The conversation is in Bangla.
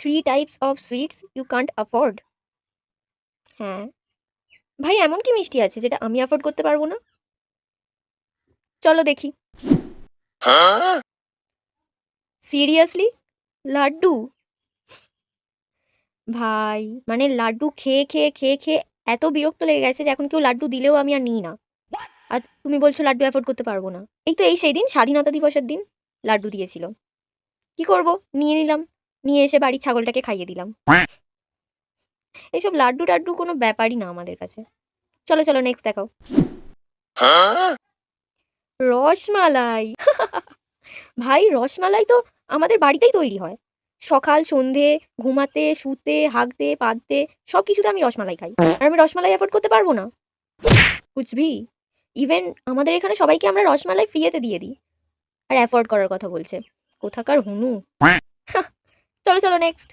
3 types of sweets you can't afford. হ্যাঁ ভাই, এমন কি মিষ্টি আছে যেটা আমি অ্যাফোর্ড করতে পারবো না? চলো দেখি। সিরিয়াসলি? লাড্ডু? ভাই মানে লাড্ডু খেয়ে খেয়ে খেয়ে খেয়ে এত বিরক্ত লেগে গেছে যে এখন কেউ লাড্ডু দিলেও আমি আর নিই না। আর তুমি বলছো লাড্ডু অ্যাফোর্ড করতে পারবো না? এই তো এই সেই দিন স্বাধীনতা দিবসের দিন লাড্ডু দিয়েছিল, কি করব, নিয়ে নিলাম, নিয়ে এসে বাড়ির ছাগলটাকে খাইয়ে দিলাম। এইসব লাড্ডু টাড্ডু কোনো ব্যাপারই না আমাদের কাছে। চলো চলো নেক্সট দেখাও। রসমালাই? ভাই রসমালাই তো আমাদের বাড়িতেই তৈরি হয়। সকাল সন্ধে, ঘুমাতে শুতে হাগতে পাততে সব কিছুতে আমি রসমালাই খাই, আর আমি রসমালাই অ্যাফোর্ড করতে পারবো না? কুচবি। ইভেন আমাদের এখানে সবাইকে আমরা রসমালাই ফ্রিতে দিয়ে দিই, আর অ্যাফোর্ড করার কথা বলছে, কোথাকার হুনু। চলো চলো নেক্সট।